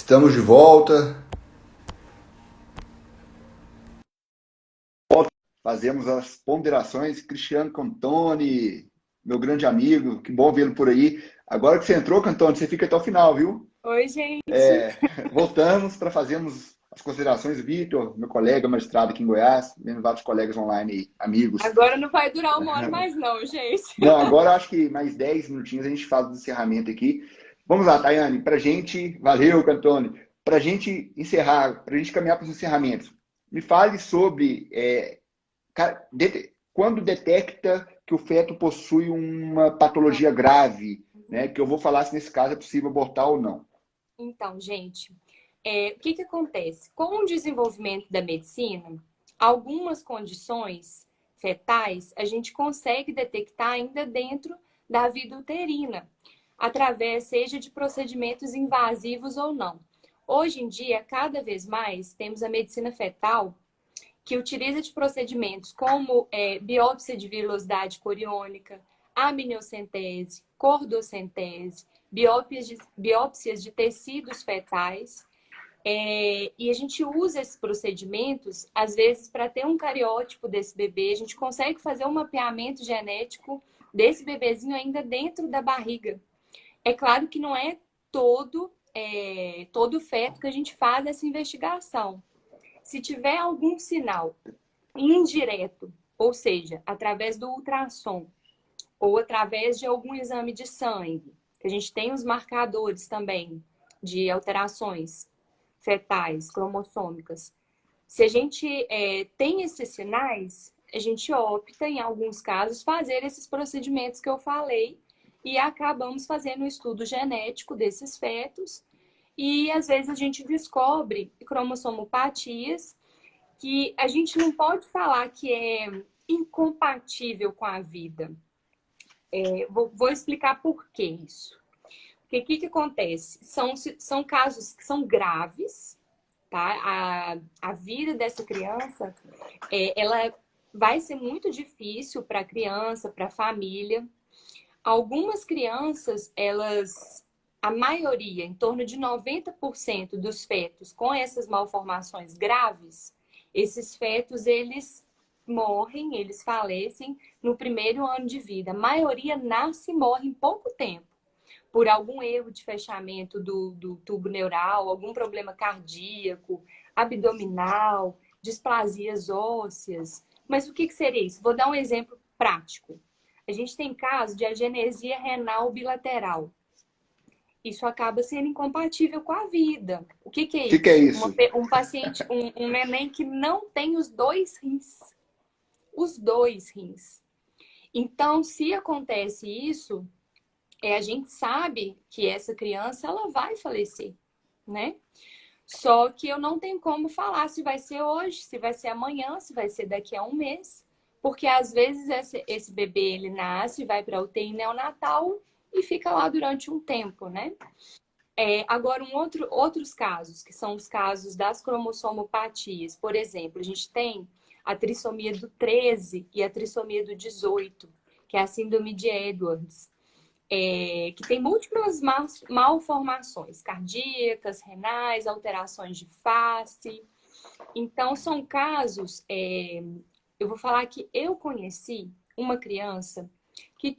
Estamos de volta. Fazemos as ponderações. Cristiano Cantoni, meu grande amigo, que bom vê-lo por aí. Agora que você entrou, Cantoni, você fica até o final, viu? Oi, gente. Voltamos para fazermos as considerações. Vitor, meu colega magistrado aqui em Goiás, vendo vários colegas online, amigos. Agora não vai durar 1 hora mais não, gente. Não, agora acho que mais 10 minutinhos a gente faz o encerramento aqui. Vamos lá, Tayane, para a gente, valeu, Cantoni, para a gente encerrar, para a gente caminhar para os encerramentos, me fale sobre quando detecta que o feto possui uma patologia grave, né? Que eu vou falar se nesse caso é possível abortar ou não. Então, gente, o que acontece? Com o desenvolvimento da medicina, algumas condições fetais a gente consegue detectar ainda dentro da vida uterina, através seja de procedimentos invasivos ou não. Hoje em dia, cada vez mais, temos a medicina fetal que utiliza de procedimentos como biópsia de vilosidade coriônica, amniocentese, cordocentese, biópsias de tecidos fetais. E a gente usa esses procedimentos, às vezes, para ter um cariótipo desse bebê. A gente consegue fazer um mapeamento genético desse bebezinho ainda dentro da barriga. É claro que não é todo feto que a gente faz essa investigação. Se tiver algum sinal indireto, ou seja, através do ultrassom ou através de algum exame de sangue, que a gente tem os marcadores também de alterações fetais, cromossômicas. Se a gente tem esses sinais, a gente opta, em alguns casos, fazer esses procedimentos que eu falei e acabamos fazendo um estudo genético desses fetos e às vezes a gente descobre cromossomopatias que a gente não pode falar que é incompatível com a vida. Vou explicar por que isso. Porque o que acontece? São casos que são graves, tá? A vida dessa criança, ela vai ser muito difícil para a criança, para a família. Algumas crianças, a maioria, em torno de 90% dos fetos com essas malformações graves, esses fetos, eles morrem, eles falecem no primeiro ano de vida. A maioria nasce e morre em pouco tempo, por algum erro de fechamento do tubo neural, algum problema cardíaco, abdominal, displasias ósseas. Mas o que seria isso? Vou dar um exemplo prático. A gente tem caso de agenesia renal bilateral. Isso acaba sendo incompatível com a vida. O que é O que é isso? isso? Um paciente, um neném que não tem os dois rins. Os dois rins. Então, se acontece isso, a gente sabe que essa criança ela vai falecer, né? Só que eu não tenho como falar se vai ser hoje, se vai ser amanhã, se vai ser daqui a um mês, porque às vezes esse bebê ele nasce, vai para a UTI neonatal e fica lá durante um tempo, né? Agora, outros casos, que são os casos das cromossomopatias. Por exemplo, a gente tem a trissomia do 13 e a trissomia do 18, que é a síndrome de Edwards, que tem múltiplas malformações cardíacas, renais, alterações de face. Então, são casos. Eu vou falar que eu conheci uma criança que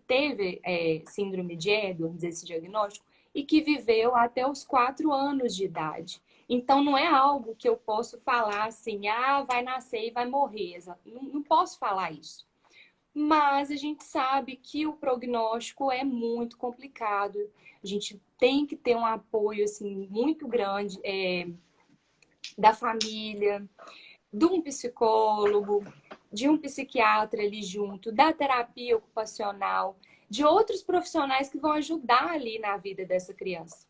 teve síndrome de Edwards, esse diagnóstico, e que viveu até os 4 anos de idade. Então, não é algo que eu posso falar assim, vai nascer e vai morrer. Não posso falar isso. Mas a gente sabe que o prognóstico é muito complicado. A gente tem que ter um apoio assim, muito grande da família, de um psicólogo, de um psiquiatra ali junto, da terapia ocupacional, de outros profissionais que vão ajudar ali na vida dessa criança,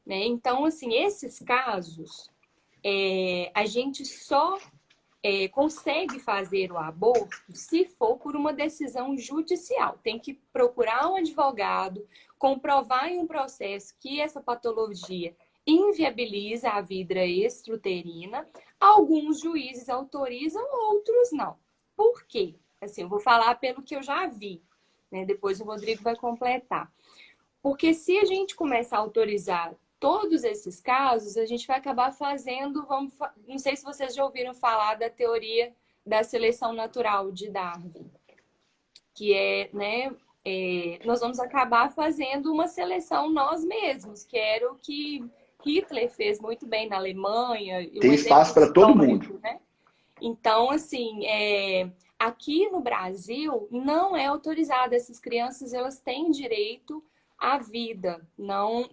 né? Então, assim, esses casos, a gente só consegue fazer o aborto se for por uma decisão judicial. Tem que procurar um advogado, comprovar em um processo que essa patologia inviabiliza a vida extrauterina. Alguns juízes autorizam, outros não. Por quê? Assim, eu vou falar pelo que eu já vi, né? Depois o Rodrigo vai completar. Porque se a gente começar a autorizar todos esses casos, a gente vai acabar fazendo, não sei se vocês já ouviram falar da teoria da seleção natural de Darwin, que é, né, nós vamos acabar fazendo uma seleção nós mesmos, que era o que Hitler fez muito bem na Alemanha, e um Tem exemplo espaço para todo mundo. histórico, né? Então, assim, aqui no Brasil não é autorizado. Essas crianças, elas têm direito à vida. Não,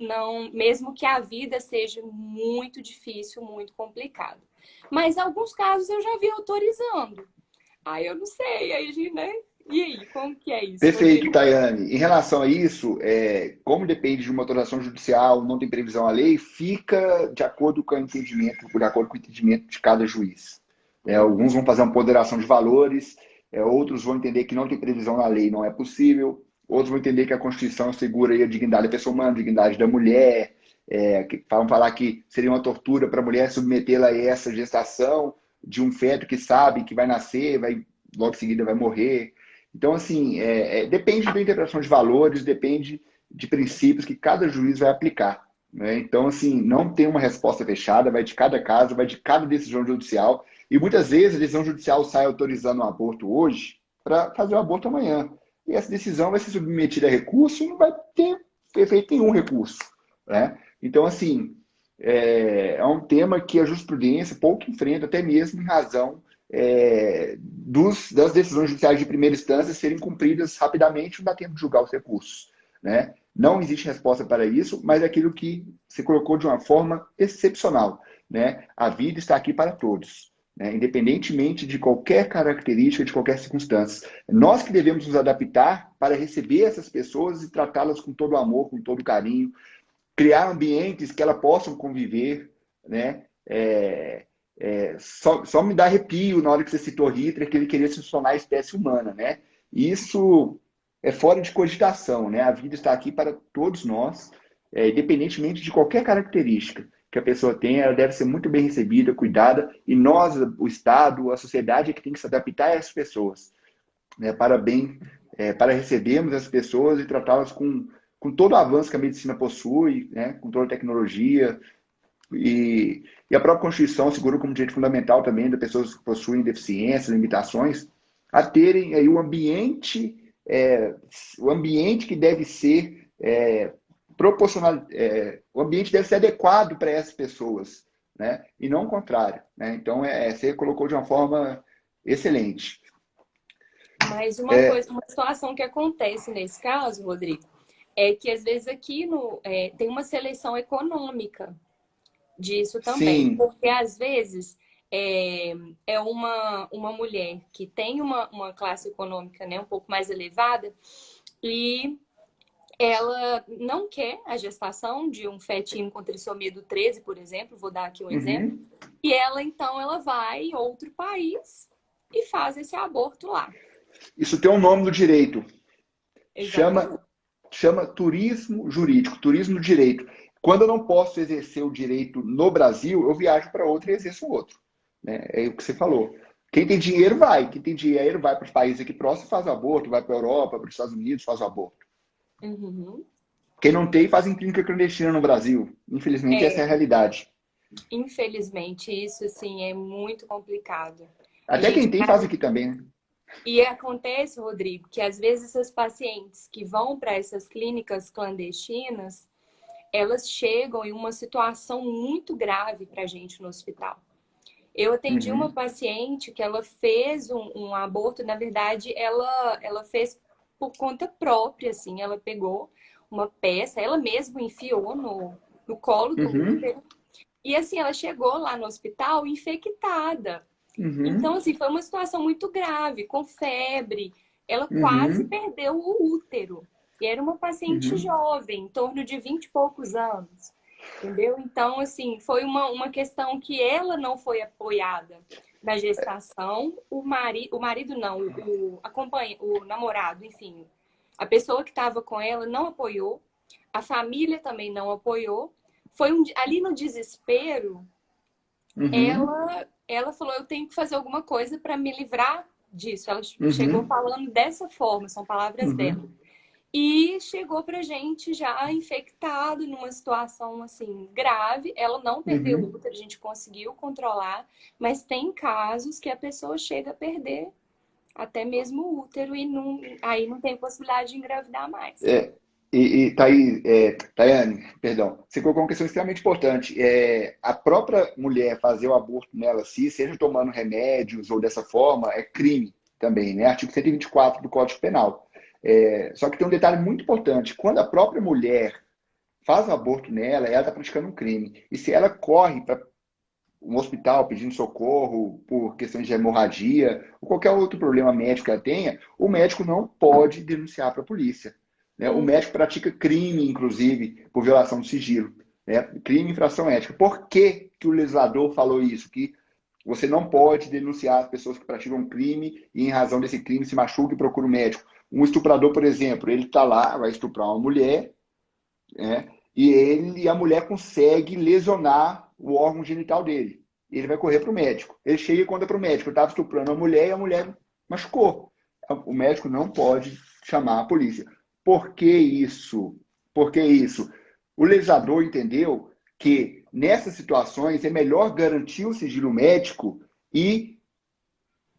mesmo que a vida seja muito difícil, muito complicado. Mas alguns casos eu já vi autorizando. Aí eu não sei, aí, né? E aí, como que é isso? Perfeito, Tayane. Em relação a isso, como depende de uma autorização judicial, não tem previsão à lei, fica de acordo com o entendimento, de acordo com o entendimento de cada juiz. Alguns vão fazer uma ponderação de valores, outros vão entender que não tem previsão na lei, não é possível, outros vão entender que a Constituição assegura aí a dignidade da pessoa humana, a dignidade da mulher, vão falar que seria uma tortura para a mulher submetê-la a essa gestação de um feto que sabe que vai nascer, logo em seguida vai morrer. Então, assim, depende da interpretação de valores, depende de princípios que cada juiz vai aplicar. Né? Então, assim, não tem uma resposta fechada, vai de cada caso, vai de cada decisão judicial. E muitas vezes a decisão judicial sai autorizando um aborto hoje para fazer o aborto amanhã. E essa decisão vai ser submetida a recurso e não vai ter efeito nenhum recurso. Né? Então, assim, é um tema que a jurisprudência pouco enfrenta, até mesmo em razão das decisões judiciais de primeira instância serem cumpridas rapidamente, não dá tempo de julgar os recursos. Né? Não existe resposta para isso, mas é aquilo que se colocou de uma forma excepcional. Né? A vida está aqui para todos, né? Independentemente de qualquer característica, de qualquer circunstância. Nós que devemos nos adaptar para receber essas pessoas e tratá-las com todo amor, com todo carinho, criar ambientes que elas possam conviver, né? Só me dá arrepio na hora que você citou Hitler, que ele queria se tornar a espécie humana, né? Isso é fora de cogitação, né? A vida está aqui para todos nós, independentemente de qualquer característica que a pessoa tenha, ela deve ser muito bem recebida, cuidada, e nós, o Estado, a sociedade é que tem que se adaptar a essas pessoas, né? Para recebermos as pessoas e tratá-las com todo o avanço que a medicina possui, né? Com toda a tecnologia. E a própria Constituição segura como direito fundamental também das pessoas que possuem deficiências, limitações, a terem aí o ambiente que deve ser proporcional, o ambiente deve ser adequado para essas pessoas, né? E não o contrário. Né? Então, você colocou de uma forma excelente. Mas uma situação que acontece nesse caso, Rodrigo, é que às vezes aqui tem uma seleção econômica disso também. Sim. Porque às vezes é uma mulher que tem uma classe econômica, né, um pouco mais elevada e ela não quer a gestação de um fetinho com trissomia do 13, por exemplo, vou dar aqui um exemplo, e então ela vai em outro país e faz esse aborto lá. Isso tem um nome no direito. Exatamente. Chama turismo jurídico, turismo do direito. Quando eu não posso exercer o direito no Brasil, eu viajo para outro e exerço o outro. Né? É o que você falou. Quem tem dinheiro vai. Quem tem dinheiro vai para os países aqui próximos e faz o aborto, vai para a Europa, para os Estados Unidos, faz o aborto. Quem não tem, faz em clínica clandestina no Brasil. Infelizmente, essa é a realidade. Infelizmente, isso assim é muito complicado. Até quem tem faz aqui também, né? E acontece, Rodrigo, que às vezes essas pacientes que vão para essas clínicas clandestinas, elas chegam em uma situação muito grave para a gente no hospital. Eu atendi uma paciente que ela fez um aborto, na verdade, ela fez por conta própria, assim, ela pegou uma peça, ela mesma enfiou no colo do útero, e assim, ela chegou lá no hospital infectada. Então, assim, foi uma situação muito grave, com febre, ela quase perdeu o útero. E era uma paciente jovem, em torno de 20 e poucos anos, entendeu? Então, assim, foi uma questão que ela não foi apoiada na gestação, o marido não, o namorado, enfim, a pessoa que estava com ela não apoiou, a família também não apoiou. Foi ali no desespero, ela falou, eu tenho que fazer alguma coisa para me livrar disso. Ela chegou falando dessa forma, são palavras dela. e chegou pra gente já infectado, numa situação assim grave. Ela não perdeu o Uhum. útero, a gente conseguiu controlar, mas tem casos que a pessoa chega a perder até mesmo o útero e não, aí não tem possibilidade de engravidar mais. É, tá aí, Tayane, perdão, você colocou uma questão extremamente importante. A própria mulher fazer o aborto nela, se seja tomando remédios ou dessa forma, é crime também, né? Artigo 124 do Código Penal. Só que tem um detalhe muito importante. Quando a própria mulher faz o aborto nela, ela está praticando um crime. E se ela corre para um hospital pedindo socorro por questões de hemorragia ou qualquer outro problema médico que ela tenha, o médico não pode denunciar para a polícia. Né? O Hum, médico pratica crime, inclusive, por violação do sigilo. Né? Crime e infração ética. Por que, que o legislador falou isso? Que você não pode denunciar as pessoas que praticam crime e, em razão desse crime, se machuca e procura o médico. Um estuprador, por exemplo, ele está lá, vai estuprar uma mulher, né? E a mulher consegue lesionar o órgão genital dele. Ele vai correr para o médico. Ele chega e conta para o médico: eu estava estuprando a mulher e a mulher machucou. O médico não pode chamar a polícia. Por que isso? Por que isso? O legislador entendeu que nessas situações é melhor garantir o sigilo médico e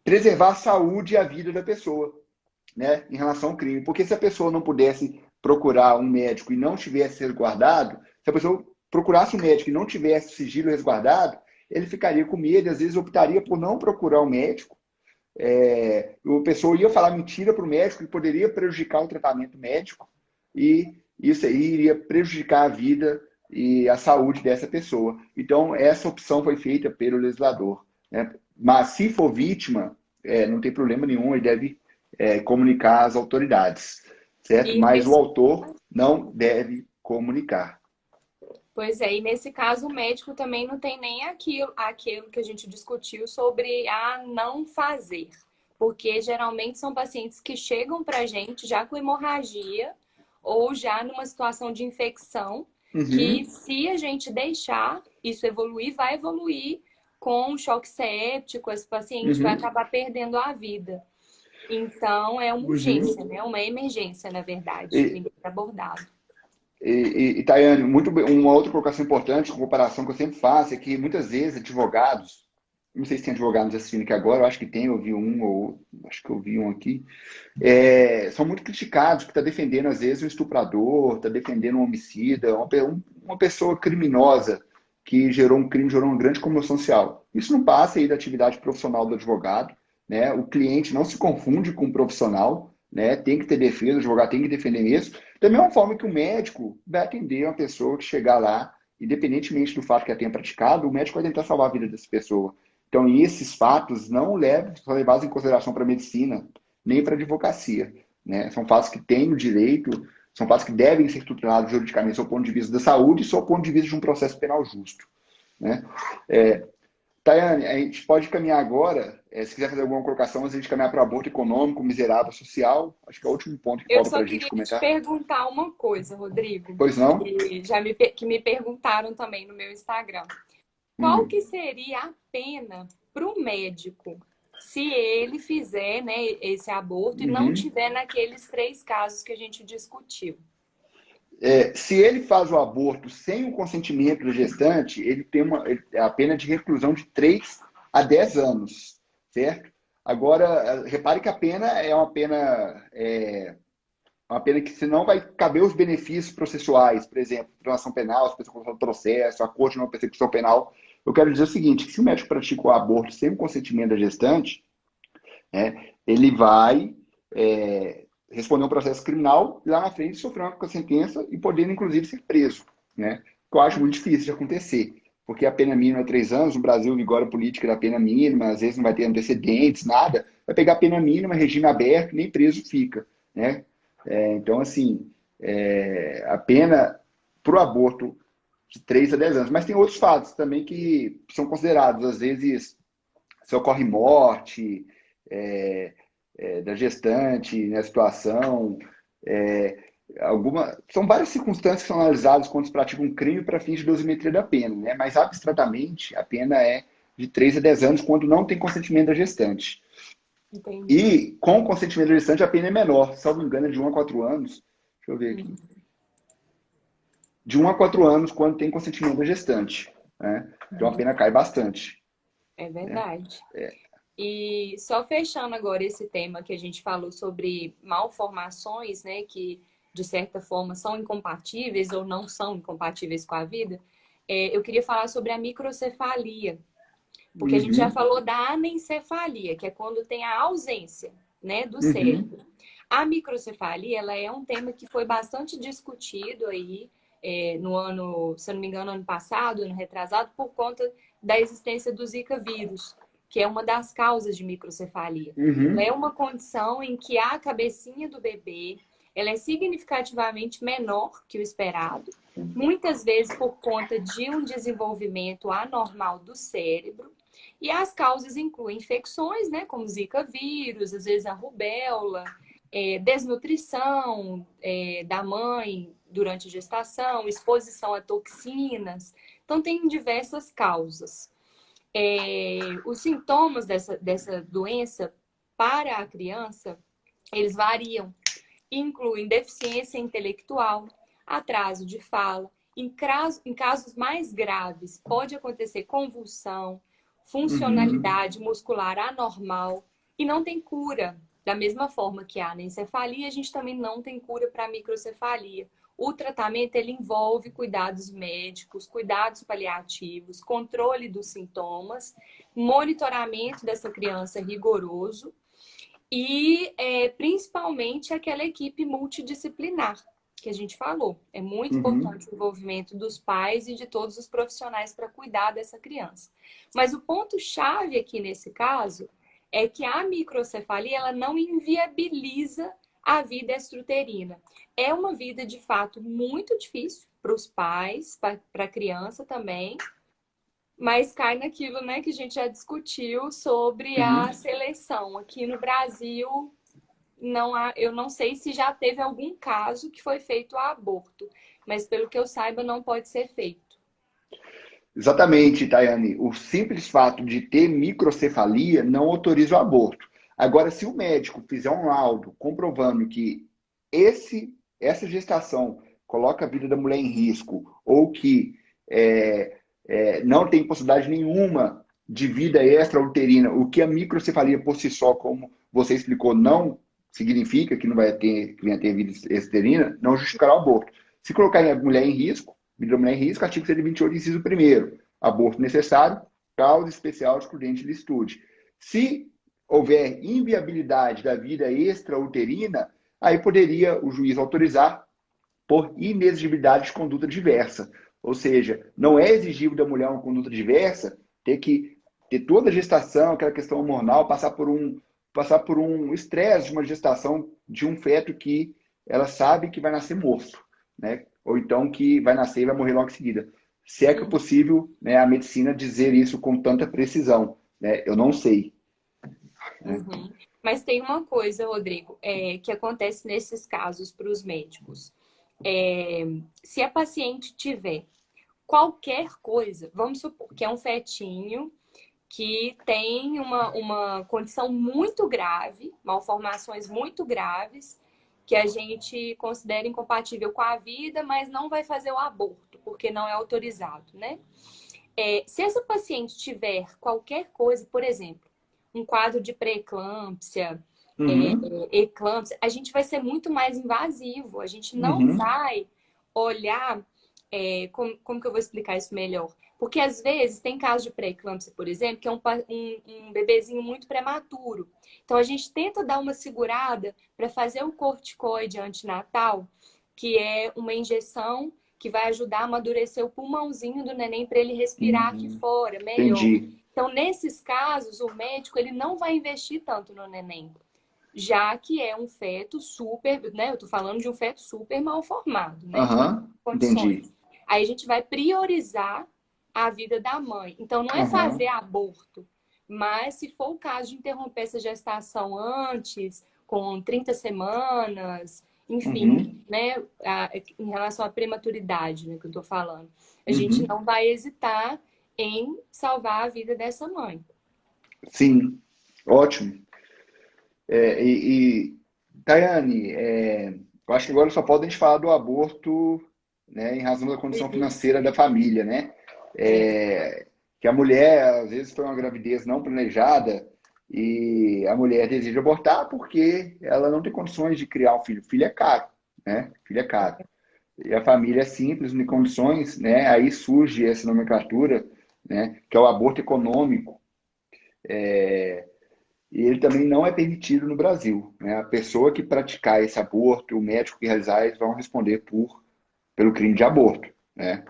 preservar a saúde e a vida da pessoa, né, em relação ao crime. Porque se a pessoa não pudesse procurar um médico e não tivesse resguardado, se a pessoa procurasse um médico e não tivesse sigilo resguardado, ele ficaria com medo, às vezes optaria por não procurar o médico. A pessoa ia falar mentira para o médico e poderia prejudicar o tratamento médico, e isso aí iria prejudicar a vida e a saúde dessa pessoa. Então, essa opção foi feita pelo legislador. Né? Mas, se for vítima, não tem problema nenhum, ele deve comunicar às autoridades, certo? E Mas o nesse, autor não deve comunicar. pois é, e nesse caso o médico também não tem nem aquilo que a gente discutiu sobre a não fazer. Porque geralmente são pacientes que chegam pra gente já com hemorragia ou já numa situação de infecção, que Uhum, se a gente deixar isso evoluir, vai evoluir com um choque séptico, esse paciente vai uhum, acabar perdendo a vida. Então, é uma urgência, uhum. né? Uma emergência, na verdade, que tem E, que ser abordado. Tayane, muito bem, uma outra colocação importante, comparação que eu sempre faço, é que muitas vezes advogados, não sei se tem advogados assistindo aqui agora, eu acho que tem, eu vi um, ou acho que eu vi um aqui, são muito criticados, que está defendendo, às vezes, um estuprador, está defendendo um homicida, uma pessoa criminosa que gerou um crime, gerou uma grande comoção social. Isso não passa aí da atividade profissional do advogado, né? O cliente não se confunde com o profissional, né? Tem que ter defesa, o advogado tem que defender isso. Da mesma forma que o médico vai atender uma pessoa que chegar lá, independentemente do fato que ela tenha praticado, o médico vai tentar salvar a vida dessa pessoa. Então, esses fatos não são levados em consideração para a medicina, nem para a advocacia. Né? São fatos que têm o direito, são fatos que devem ser tutelados juridicamente, sob o ponto de vista da saúde e sob o ponto de vista de um processo penal justo. Né? Tayane, a gente pode caminhar agora, se quiser fazer alguma colocação, antes de a gente caminhar para o aborto econômico, miserável, social, acho que é o último ponto que Eu falta só para a gente queria te comentar. perguntar uma coisa, Rodrigo, Pois não? que me perguntaram também no meu Instagram. Qual que seria a pena para o médico se ele fizer, né, esse aborto e não Uhum. tiver naqueles 3 casos que a gente discutiu? Se ele faz o aborto sem o consentimento da gestante, ele tem a pena de reclusão de 3 a 10 anos, certo? Agora, repare que a pena uma pena que se não vai caber os benefícios processuais, por exemplo, transação penal, se a pessoa do processo, a corte não persecução penal. Eu quero dizer o seguinte, que se o médico pratica o aborto sem o consentimento da gestante, né, ele vai responder um processo criminal e lá na frente sofrer uma sentença e podendo, inclusive, ser preso. Né? Que eu acho muito difícil de acontecer. Porque a pena mínima é 3 anos, no Brasil vigora a política da pena mínima, às vezes não vai ter antecedentes, nada. Vai pegar a pena mínima, regime aberto, nem preso fica. Né? Então, assim, a pena para o aborto de 3 a 10 anos. Mas tem outros fatos também que são considerados. Às vezes, se ocorre morte da gestante na situação. É, são várias circunstâncias que são analisadas quando se pratica um crime para fins de dosimetria da pena. Né? Mas, abstratamente, a pena é de 3 a 10 anos quando não tem consentimento da gestante. Entendi. E com o consentimento da gestante, a pena é menor, salvo engano, é de 1 a 4 anos. Deixa eu ver aqui. De 1 a 4 anos, quando tem consentimento da gestante, né? Então a pena cai bastante. É Né? verdade. E só fechando agora esse tema que a gente falou sobre malformações, né, que de certa forma são incompatíveis ou não são incompatíveis com a vida, eu queria falar sobre a microcefalia, porque a gente já Uhum, falou da anencefalia, que é quando tem a ausência, né, do uhum, cérebro. A microcefalia, ela é um tema que foi bastante discutido aí no ano, se eu não me engano, ano passado, ano retrasado, por conta da existência do Zika vírus, que é uma das causas de microcefalia. Ela uhum, é uma condição em que a cabecinha do bebê, ela é significativamente menor que o esperado, muitas vezes por conta de um desenvolvimento anormal do cérebro. E as causas incluem infecções, né, como Zika vírus, às vezes a rubéola, desnutrição da mãe durante a gestação, exposição a toxinas. Então, tem diversas causas. Os sintomas dessa doença para a criança, eles variam. Incluem deficiência intelectual, atraso de fala. Em casos mais graves, pode acontecer convulsão, uhum. funcionalidade muscular anormal e não tem cura. Da mesma forma que a anencefalia, a gente também não tem cura para a microcefalia. O tratamento ele envolve cuidados médicos, cuidados paliativos, controle dos sintomas, monitoramento dessa criança rigoroso e principalmente aquela equipe multidisciplinar que a gente falou. É muito Uhum. importante o envolvimento dos pais e de todos os profissionais para cuidar dessa criança. Mas o ponto-chave aqui nesse caso é que a microcefalia ela não inviabiliza a vida extrauterina. É uma vida, de fato, muito difícil para os pais, para a criança também, mas cai naquilo, né, que a gente já discutiu sobre a Uhum. seleção. Aqui no Brasil, eu não sei se já teve algum caso que foi feito a aborto, mas pelo que eu saiba, não pode ser feito. Exatamente, Tayane. O simples fato de ter microcefalia não autoriza o aborto. Agora, se o médico fizer um laudo comprovando que essa gestação coloca a vida da mulher em risco ou que não tem possibilidade nenhuma de vida extrauterina, o que a microcefalia por si só, como você explicou, não significa que não vai ter, que venha ter vida extrauterina, não justificará o aborto. Se colocar a mulher em risco, vida da mulher em risco, artigo 128, inciso 1º, aborto necessário, causa especial excludente de licitude. Se houver inviabilidade da vida extrauterina, aí poderia o juiz autorizar por inexigibilidade de conduta diversa. Ou seja, não é exigível da mulher uma conduta diversa ter que ter toda a gestação, aquela questão hormonal, passar por um estresse de uma gestação de um feto que ela sabe que vai nascer morto, né? Ou então que vai nascer e vai morrer logo em seguida. Se é que é Uhum. possível, né, a medicina dizer isso com tanta precisão, né? Eu não sei. Né? Uhum. Mas tem uma coisa, Rodrigo, que acontece nesses casos para os médicos. É, se a paciente tiver qualquer coisa, vamos supor que é um fetinho que tem uma condição muito grave, malformações muito graves, que a gente considera incompatível com a vida, mas não vai fazer o aborto, porque não é autorizado, né? Se essa paciente tiver qualquer coisa, por exemplo, um quadro de pré-eclâmpsia, Uhum, eclâmpsia, a gente vai ser muito mais invasivo. A gente não uhum, vai olhar. Como que eu vou explicar isso melhor? Porque às vezes tem casos de pré-eclâmpsia, por exemplo, que é um bebezinho muito prematuro. Então a gente tenta dar uma segurada para fazer o corticoide antinatal, que é uma injeção que vai ajudar a amadurecer o pulmãozinho do neném para ele respirar aqui uhum. fora melhor. Entendi. Então, nesses casos, o médico ele não vai investir tanto no neném, já que é um feto super, né? Eu tô falando de um feto super mal formado, né? Que não tem Aham, entendi. condições. Aí a gente vai priorizar a vida da mãe. Então, não é fazer Aham, aborto, mas se for o caso de interromper essa gestação antes, com 30 semanas, enfim, uhum, né? Em relação à prematuridade, né, que eu tô falando. A gente uhum. não vai hesitar em salvar a vida dessa mãe. Sim, ótimo. Tayane, Eu acho que agora só pode a gente falar do aborto, né, em razão da condição Isso. financeira da família, né? É, Que a mulher, às vezes, foi uma gravidez não planejada e a mulher deseja abortar porque ela não tem condições de criar um filho. Filho é caro, né? Filho é caro. E a família é simples, não tem condições, né? Aí surge essa nomenclatura, né, que é o aborto econômico. E ele também não é permitido no Brasil, né? A pessoa que praticar esse aborto, o médico que realizar, eles vão responder pelo crime de aborto, né?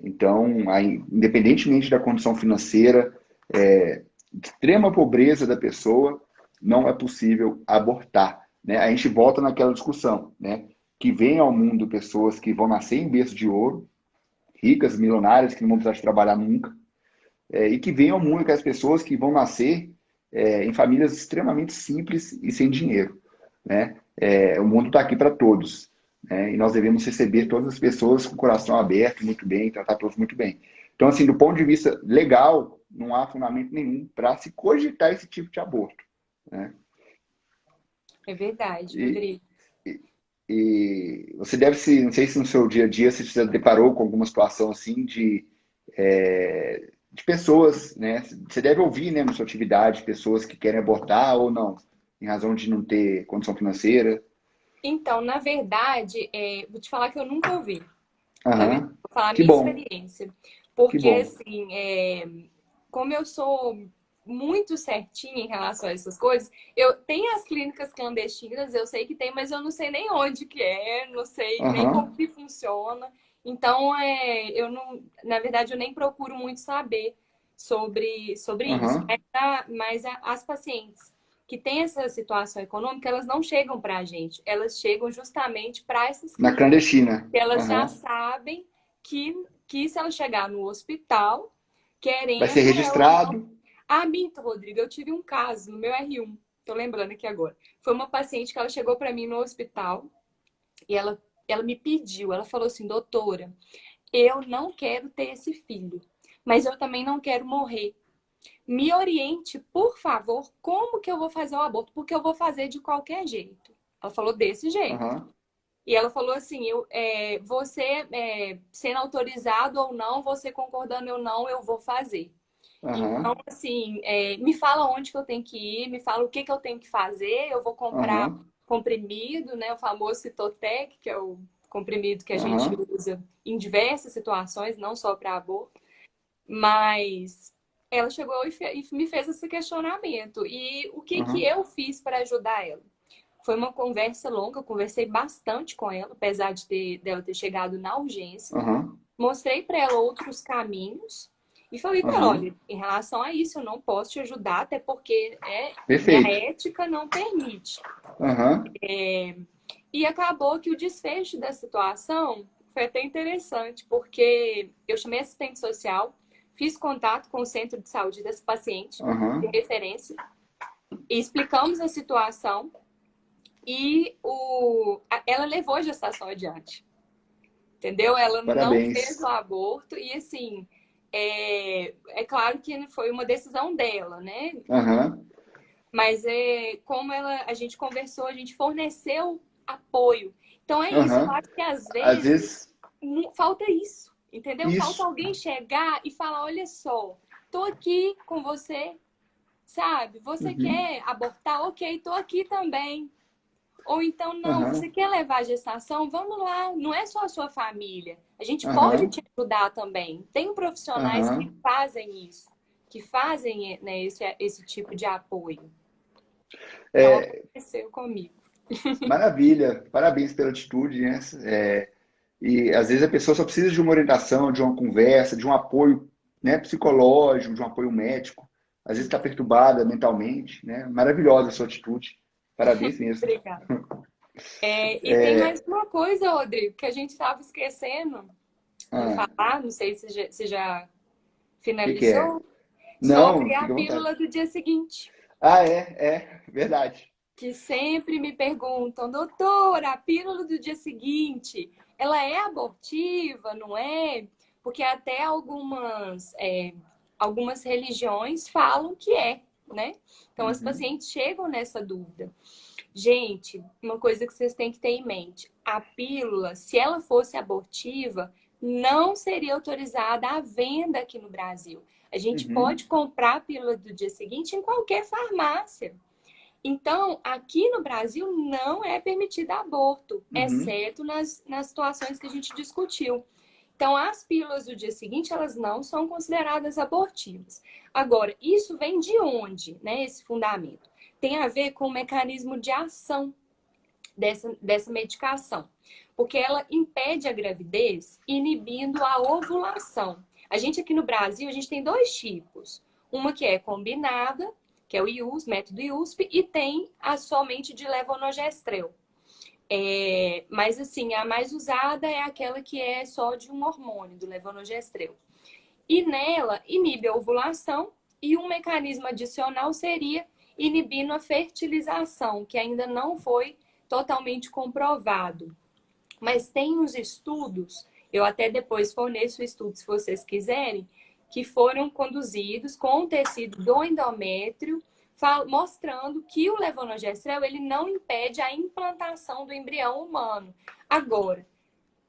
Então, aí, independentemente da condição financeira, de extrema pobreza da pessoa, não é possível abortar, né? A gente volta naquela discussão, né? Que vem ao mundo pessoas que vão nascer em berço de ouro, ricas, milionárias, que não vão precisar de trabalhar nunca, e que vem ao mundo aquelas pessoas que vão nascer em famílias extremamente simples e sem dinheiro, né? O mundo está aqui para todos, né? E nós devemos receber todas as pessoas com o coração aberto, muito bem, tratar todos muito bem. Então, assim, do ponto de vista legal, não há fundamento nenhum para se cogitar esse tipo de aborto, né? é verdade, E, Rodrigo. e você deve se, não sei se no seu dia a dia você se deparou com alguma situação assim de pessoas, né? Você deve ouvir, né, na sua atividade, pessoas que querem abortar ou não, em razão de não ter condição financeira. Então, na verdade, vou te falar que eu nunca ouvi. Na verdade, Aham. vou falar a Que minha bom, experiência. que Porque, bom. assim, como eu sou muito certinha em relação a essas coisas, eu tenho as clínicas clandestinas, eu sei que tem, mas eu não sei nem onde que é, não sei nem como Aham, que funciona. Então, eu não, na verdade, eu nem procuro muito saber sobre isso. aham. As pacientes que têm essa situação econômica, elas não chegam para a gente, elas chegam justamente para essas Na clínicas clandestina. que elas já Aham. sabem que se ela chegar no hospital Vai ser querendo, ela não. registrado. Ah, minto, Rodrigo, eu tive um caso no meu R1, tô lembrando aqui agora. Foi uma paciente que ela chegou para mim no hospital e ela me pediu, ela falou assim, doutora, eu não quero ter esse filho, mas eu também não quero morrer. Me oriente, por favor, como que eu vou fazer o aborto, porque eu vou fazer de qualquer jeito. Ela falou desse jeito. Aham, E ela falou assim: você sendo autorizado ou não, você concordando ou não, eu vou fazer. Então, aham, assim, me fala onde que eu tenho que ir, me fala o que que eu tenho que fazer. Eu vou comprar aham, comprimido, né? O famoso Citotec, que é o comprimido que a gente aham, usa em diversas situações, não só para aborto. Mas ela chegou e me fez esse questionamento. E o que que aham, eu fiz para ajudar ela? Foi uma conversa longa, eu conversei bastante com ela, apesar dela ter chegado na urgência. aham, Mostrei para ela outros caminhos e falei com ela, aham. olha, em relação a isso eu não posso te ajudar, até porque minha Perfeito. ética não permite. Aham, E acabou que o desfecho da situação foi até interessante, porque eu chamei assistente social, fiz contato com o centro de saúde desse paciente, de aham. referência, e explicamos a situação. E ela levou a gestação adiante, entendeu? Ela não fez o Parabéns. aborto e, assim, é claro que foi uma decisão dela, né? Aham, Mas como a gente conversou, a gente forneceu apoio. Então é isso, eu aham. acho que às Às vezes vezes, falta isso, entendeu? Falta isso. alguém chegar e falar, olha só, tô aqui com você, sabe? Você Uhum, quer abortar? Ok, tô aqui também. Ou então, não, você aham, quer levar a gestação? Vamos lá, não é só a sua família. A gente pode aham, te ajudar também. Tem profissionais que aham. fazem isso, que fazem, né, esse tipo de apoio. Então, É, aconteceu comigo. maravilha. Parabéns pela atitude, né? E às vezes a pessoa só precisa de uma orientação, de uma conversa, de um apoio, né, psicológico, de um apoio médico. Às vezes está perturbada mentalmente, né? Maravilhosa a sua atitude. Parabéns mesmo. Obrigada. E tem mais uma coisa, Rodrigo, que a gente estava esquecendo de Ah, falar, não sei se já o que é? finalizou, sobre Não, a fica à vontade. pílula do dia seguinte. Ah, verdade. Que sempre me perguntam, doutora, a pílula do dia seguinte, ela é abortiva, não é? Porque até algumas religiões falam que é. né? Então, as pacientes chegam nessa dúvida. Gente, uma coisa que vocês têm que ter em mente: a pílula, se ela fosse abortiva, não seria autorizada a venda aqui no Brasil. A gente pode comprar a pílula do dia seguinte em qualquer farmácia. Então, aqui no Brasil não é permitido aborto, exceto nas situações que a gente discutiu. Então, as pílulas do dia seguinte, elas não são consideradas abortivas. Agora, isso vem de onde, né, esse fundamento? Tem a ver com o mecanismo de ação dessa medicação. Porque ela impede a gravidez, inibindo a ovulação. A gente aqui no Brasil, a gente tem dois tipos. Uma que é combinada, que é o IUS, método IUSP, e tem a somente de levonorgestrel. Mas assim, a mais usada é aquela que é só de um hormônio, do levonorgestrel. E nela, inibe a ovulação, e um mecanismo adicional seria inibindo a fertilização, que ainda não foi totalmente comprovado. Mas tem uns estudos, eu até depois forneço o estudo se vocês quiserem, que foram conduzidos com o tecido do endométrio, mostrando que o levonorgestrel ele não impede a implantação do embrião humano. Agora,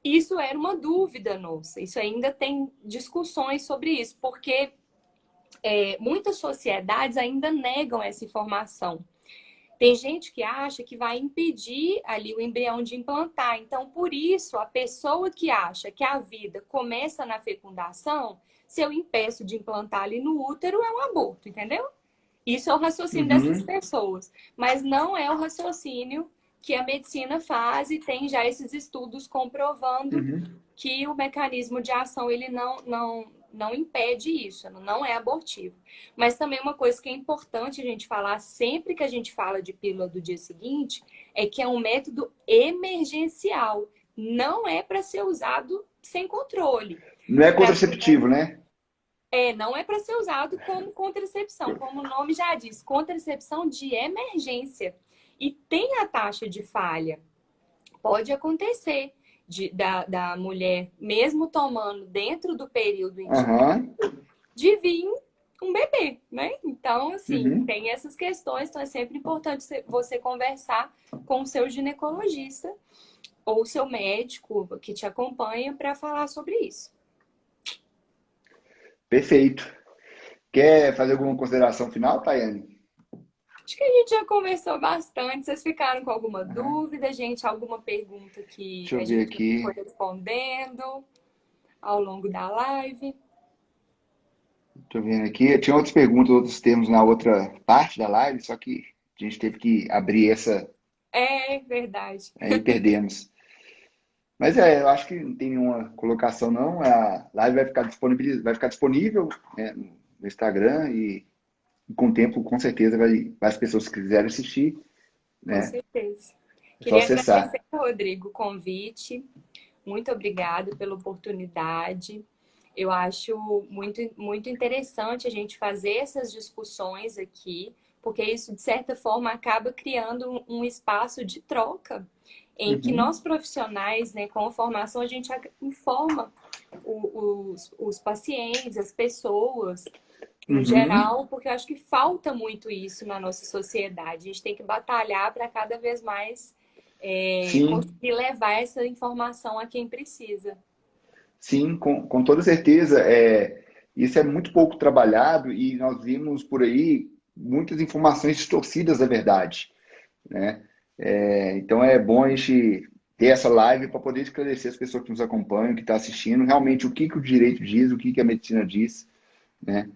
isso era uma dúvida nossa, isso ainda tem discussões sobre isso, porque muitas sociedades ainda negam essa informação. Tem gente que acha que vai impedir ali o embrião de implantar. Então, por isso, a pessoa que acha que a vida começa na fecundação, se eu impeço de implantar ali no útero, é um aborto, entendeu? Isso é o raciocínio dessas pessoas. Mas não é o raciocínio que a medicina faz, e tem já esses estudos comprovando que o mecanismo de ação ele não impede isso, não é abortivo. Mas também uma coisa que é importante a gente falar sempre que a gente fala de pílula do dia seguinte é que é um método emergencial. Não é para ser usado sem controle. Não é contraceptivo, né? Não é para ser usado como contracepção, como o nome já diz, contracepção de emergência. E tem a taxa de falha. Pode acontecer da mulher, mesmo tomando dentro do período indicado, de vir um bebê, né? Então, assim, tem essas questões, então é sempre importante você conversar com o seu ginecologista ou o seu médico que te acompanha para falar sobre isso. Perfeito. Quer fazer alguma consideração final, Tayane? Acho que a gente já conversou bastante. Vocês ficaram com alguma dúvida, gente? Alguma pergunta que Deixa eu ver aqui. foi respondendo ao longo da live? Estou vendo aqui. Tinha outras perguntas, outros termos na outra parte da live, só que a gente teve que abrir essa. É verdade. Aí perdemos. Mas eu acho que não tem nenhuma colocação, não. A live vai ficar disponível, né, no Instagram e com o tempo, com certeza, as pessoas que quiserem assistir, né? Com certeza. É só Queria acessar. agradecer, Rodrigo, o convite. Muito obrigada pela oportunidade. Eu acho muito, muito interessante a gente fazer essas discussões aqui, porque isso, de certa forma, acaba criando um espaço de troca em que nós profissionais, né, com a formação, a gente informa os pacientes, as pessoas, no geral, porque eu acho que falta muito isso na nossa sociedade. A gente tem que batalhar para cada vez mais conseguir levar essa informação a quem precisa. Sim, com toda certeza. Isso é muito pouco trabalhado e nós vimos por aí muitas informações distorcidas da verdade, né? Então é bom a gente ter essa live para poder esclarecer as pessoas que nos acompanham, que estão assistindo, realmente o que o direito diz, o que a medicina diz, né?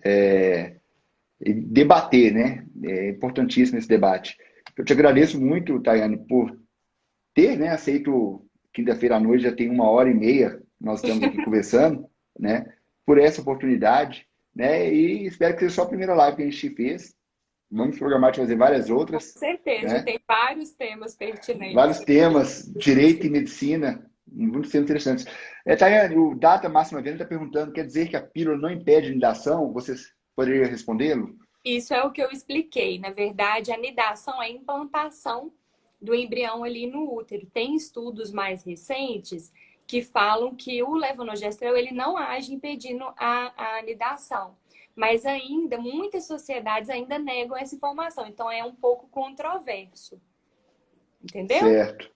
E debater, né? É importantíssimo esse debate. Eu te agradeço muito, Tayane, por ter, né, aceito. Quinta-feira à noite já tem 1h30, nós estamos aqui conversando, né? Por essa oportunidade, né? E espero que seja só a primeira live que a gente fez. Vamos programar de fazer várias outras. Com certeza, né? tem vários temas pertinentes. Vários temas, direito e medicina, muito interessantes. Tayane, o Data Máxima Venda está perguntando, quer dizer que a pílula não impede a anidação? Você poderia respondê-lo? Isso é o que eu expliquei. Na verdade, a anidação é a implantação do embrião ali no útero. Tem estudos mais recentes que falam que o levonorgestrel ele não age impedindo a anidação. Mas ainda, muitas sociedades ainda negam essa informação. Então, é um pouco controverso. Entendeu? Certo.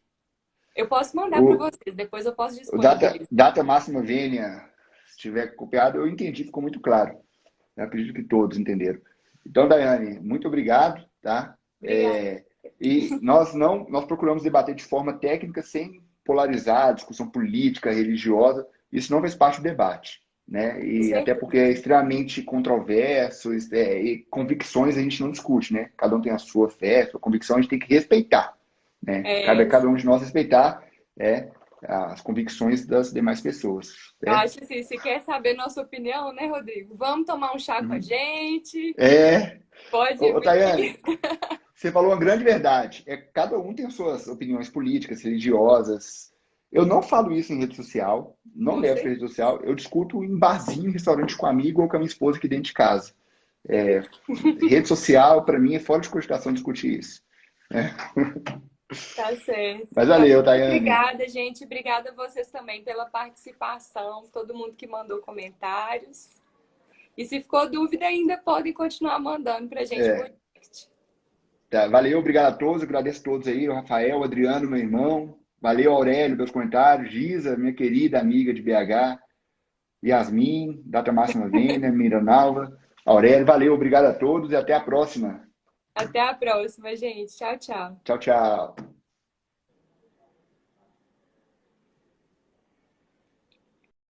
Eu posso mandar para O, vocês, depois eu posso o data, disponibilizar. data máxima vênia, se tiver copiado, eu entendi, ficou muito claro. Eu acredito que todos entenderam. Então, Daiane, muito obrigado, tá? Obrigada. E nós procuramos debater de forma técnica, sem polarizar, discussão política, religiosa. Isso não faz parte do debate, né? Com E até porque é certeza. extremamente controverso, e convicções a gente não discute, né? Cada um tem a sua fé, a sua convicção, a gente tem que respeitar, né? Cabe É, a cada um de nós respeitar as convicções das demais pessoas, eu certo? acho assim, se quer saber nossa opinião, né, Rodrigo? Vamos tomar um chá com a Uhum. gente. É, Pode ô, Tayane, vir. você falou uma grande verdade. Cada um tem suas opiniões políticas, religiosas. Eu não falo isso em rede social, não Com levo para rede certeza. social. Eu discuto em barzinho, em restaurante com amigo ou com a minha esposa aqui dentro de casa. Rede social, para mim, é fora de cogitação discutir isso. Tá certo. Mas Então, valeu, muito Tayane. obrigada, gente. Obrigada a vocês também pela participação, todo mundo que mandou comentários. E se ficou dúvida ainda, podem continuar mandando pra gente por direct. Tá, valeu, obrigado a todos. Agradeço a todos aí, o Rafael, o Adriano, meu irmão. Valeu, Aurélio, pelos comentários. Giza, minha querida amiga de BH. Yasmin, Data Máxima Vênia, Miranalva, Aurélio, valeu, obrigado a todos e até a próxima. Até a próxima, gente. Tchau, tchau. Tchau, tchau.